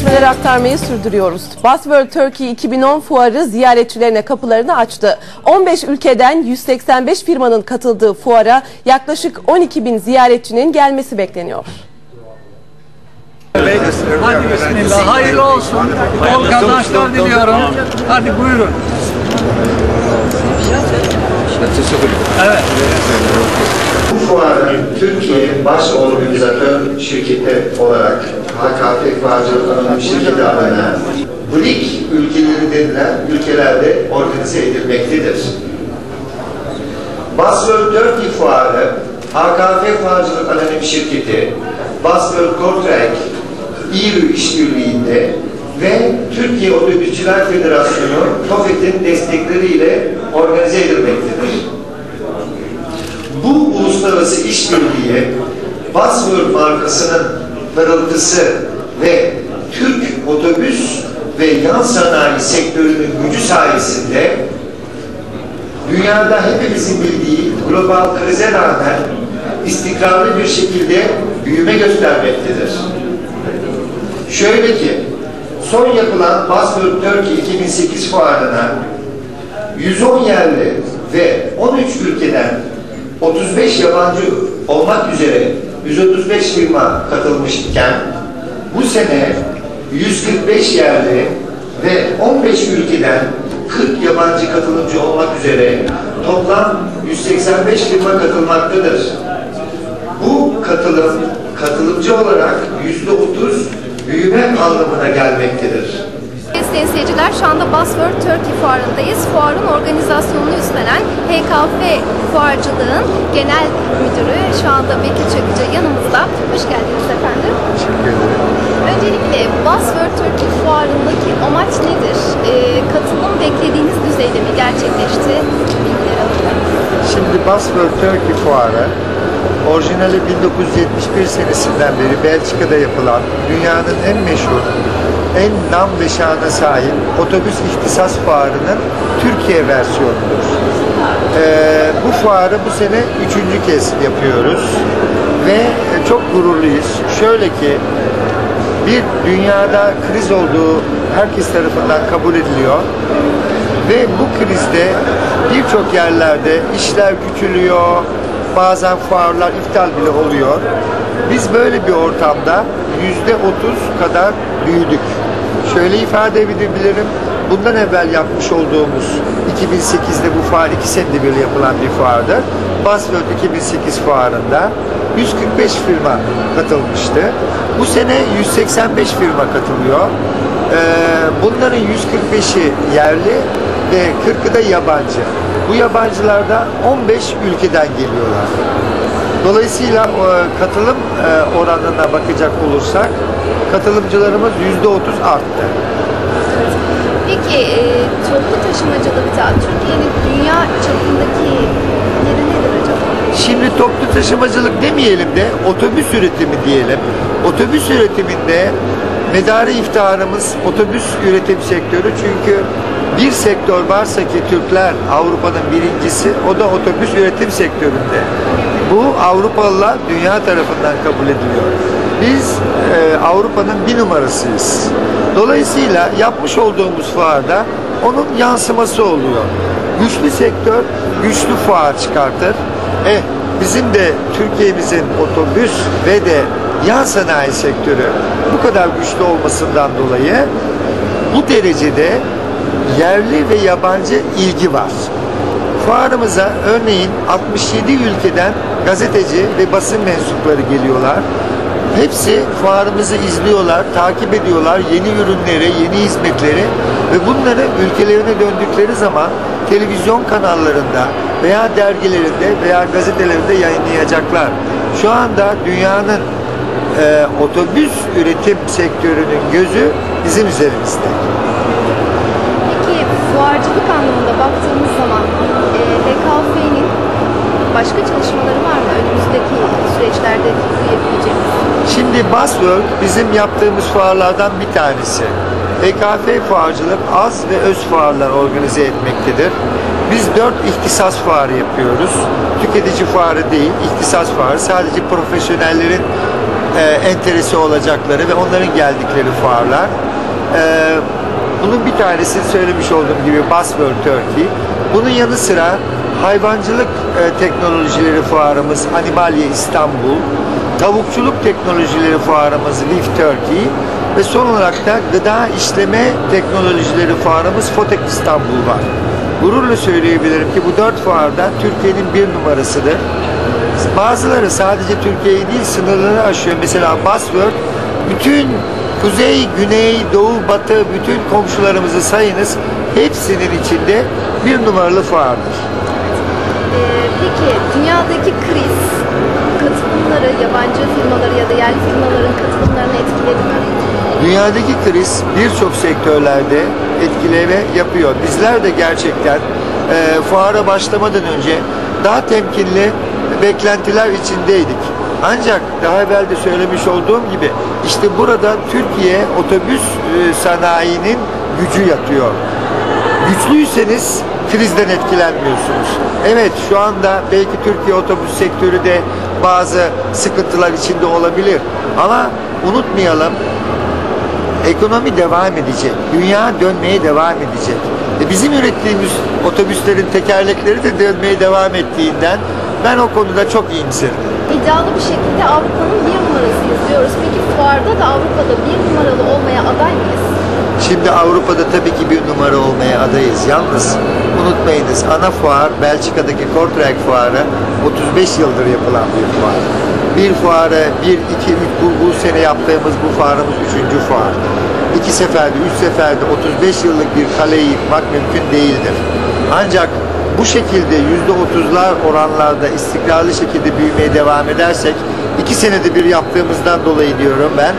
gelişmeleri aktarmayı sürdürüyoruz. Buzzworld Turkey 2010 fuarı ziyaretçilerine kapılarını açtı. 15 ülkeden 185 firmanın katıldığı fuara yaklaşık 12.000 ziyaretçinin gelmesi bekleniyor. Hadi bismillah, hayırlı olsun. Bol kazançlar diliyorum. Hadi buyurun. Evet. Bu fuarın Türkiye baş organizatör şirketi olarak HKF Fuarcılık Anonim Şirketi adına BRIC ülkeleri denilen ülkelerde organize edilmektedir. Buzzworld Turkey Fuarı, HKF Fuarcılık Anonim Şirketi, Buzzworld Kortrijk İRÜ işbirliğinde ve Türkiye Otobüsçüler Federasyonu TOFET'in destekleriyle organize edilmektedir. Bu uluslararası işbirliği Buzzworld markasının pırıltısı ve Türk otobüs ve yan sanayi sektörünün gücü sayesinde dünyada hepimizin bildiği global krize rağmen istikrarlı bir şekilde büyüme göstermektedir. Şöyle ki, son yapılan Buzzworld Turkey 2008 fuarına 110 yerli ve 13 ülkeden 35 yabancı olmak üzere 135 firma katılmışken bu sene 145 yerli ve 15 ülkeden 40 yabancı katılımcı olmak üzere toplam 185 firma katılmaktadır. Bu katılımcı olarak %30 büyüme anlamına gelmektedir. Sayın seyirciler, şu anda Buzzworld Turkey Fuarı'ndayız. Fuarın organizasyonunu üstlenen HKF Fuarcılığın Genel Müdürü şu anda Bekir Çakıcı yanımızda. Hoş geldiniz efendim. Teşekkür ederim. Öncelikle Buzzworld Turkey Fuarı'ndaki amaç nedir? Katılım beklediğiniz düzeyde mi gerçekleşti? Bilgiler alalım. Şimdi Buzzworld Turkey Fuarı orijinali 1971 senesinden beri Belçika'da yapılan dünyanın en meşhur, en nam ve şanına sahip otobüs ihtisas fuarının Türkiye versiyonudur. Bu fuarı bu sene 3. kez yapıyoruz ve çok gururluyuz. Şöyle ki, bir dünyada kriz olduğu herkes tarafından kabul ediliyor ve bu krizde birçok yerlerde işler küçülüyor, bazen fuarlar iptal bile oluyor. Biz böyle bir ortamda %30 kadar büyüdük. Şöyle ifade edebilirim. Bundan evvel yapmış olduğumuz 2008'de bu fuar 2 senede bir yapılan bir fuardı. Buzzworld 2008 fuarında 145 firma katılmıştı. Bu sene 185 firma katılıyor. Bunların 145'i yerli ve 40'ı da yabancı. Bu yabancılar da 15 ülkeden geliyorlar. Dolayısıyla katılım oranına bakacak olursak katılımcılarımız %30 arttı. Peki toplu taşımacılıkta Türkiye'nin dünya çapındaki yeri nedir acaba? Şimdi toplu taşımacılık demeyelim de otobüs üretimi diyelim. Otobüs üretiminde medarı iftiharımız otobüs üretim sektörü, çünkü bir sektör varsa ki Türkler Avrupa'nın birincisi, o da otobüs üretim sektöründe. Bu Avrupalılar dünya tarafından kabul ediliyor. Biz Avrupa'nın bir numarasıyız. Dolayısıyla yapmış olduğumuz fuarda onun yansıması oluyor. Güçlü sektör güçlü fuar çıkartır. Bizim de Türkiye'mizin otobüs ve de yan sanayi sektörü bu kadar güçlü olmasından dolayı bu derecede yerli ve yabancı ilgi var. Fuarımıza örneğin 67 ülkeden gazeteci ve basın mensupları geliyorlar. Hepsi fuarımızı izliyorlar, takip ediyorlar, yeni ürünleri, yeni hizmetleri ve bunları ülkelerine döndükleri zaman televizyon kanallarında veya dergilerinde veya gazetelerinde yayınlayacaklar. Şu anda dünyanın otobüs üretim sektörünün gözü bizim üzerimizde. Peki fuarcılık anlamında baktığımız zaman HKF'nin başka çalışmaları var mı önümüzdeki süreçlerde duyabileceğimiz? Şimdi Buzzworld bizim yaptığımız fuarlardan bir tanesi. HKF Fuarcılık az ve öz fuarlar organize etmektedir. Biz 4 ihtisas fuarı yapıyoruz. Tüketici fuarı değil, ihtisas fuarı. Sadece profesyonellerin enterese olacakları ve onların geldikleri fuarlar. Bunun bir tanesi söylemiş olduğum gibi Buzzworld Turkey. Bunun yanı sıra hayvancılık teknolojileri fuarımız Animalia İstanbul, tavukçuluk teknolojileri fuarımız Live Turkey ve son olarak da gıda işleme teknolojileri fuarımız Fotek İstanbul var. Gururla söyleyebilirim ki bu 4 fuarda Türkiye'nin bir numarasıdır. Bazıları sadece Türkiye'yi değil sınırları aşıyor. Mesela Buzzworld bütün kuzey, güney, doğu, batı bütün komşularımızı sayınız hepsinin içinde bir numaralı fuardır. Peki dünyadaki kriz katılımları, yabancı firmaları ya da yerli firmaların katılımlarını etkiledi mi? Dünyadaki kriz birçok sektörlerde etkileme yapıyor. Bizler de gerçekten fuara başlamadan önce daha temkinli beklentiler içindeydik. Ancak daha evvel de söylemiş olduğum gibi işte burada Türkiye otobüs sanayinin gücü yatıyor. Güçlüyseniz krizden etkilenmiyorsunuz. Evet şu anda belki Türkiye otobüs sektörü de bazı sıkıntılar içinde olabilir. Ama unutmayalım ekonomi devam edecek. Dünya dönmeye devam edecek. Bizim ürettiğimiz otobüslerin tekerlekleri de dönmeye devam ettiğinden ben o konuda çok iyimserim. İddialı bir şekilde Avrupa'nın bir numarasıyız diyoruz. Peki fuarda da Avrupa'da bir numaralı olmaya aday mıyız? Şimdi Avrupa'da tabii ki bir numara olmaya adayız. Yalnız unutmayınız ana fuar Belçika'daki Kortrijk fuarı 35 yıldır yapılan bir fuar. Bir fuarı 1, 2, 3 bu sene yaptığımız bu fuarımız 3. fuar. 2 seferde, 3 seferde 35 yıllık bir kaleyi yıkmak mümkün değildir. Ancak bu şekilde %30'lar oranlarda istikrarlı şekilde büyümeye devam edersek 2 senede bir yaptığımızdan dolayı diyorum ben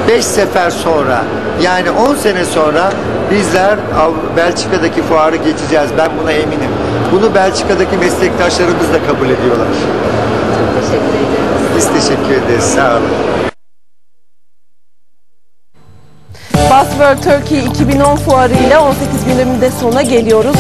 5 sefer sonra yani 10 sene sonra bizler Belçika'daki fuarı geçeceğiz. Ben buna eminim. Bunu Belçika'daki meslektaşlarımız da kabul ediyorlar. Çok teşekkür ederiz. Biz teşekkür ederiz. Sağ olun. Buzzworld Turkey 2010 fuarı ile 18 günümün de sonuna geliyoruz.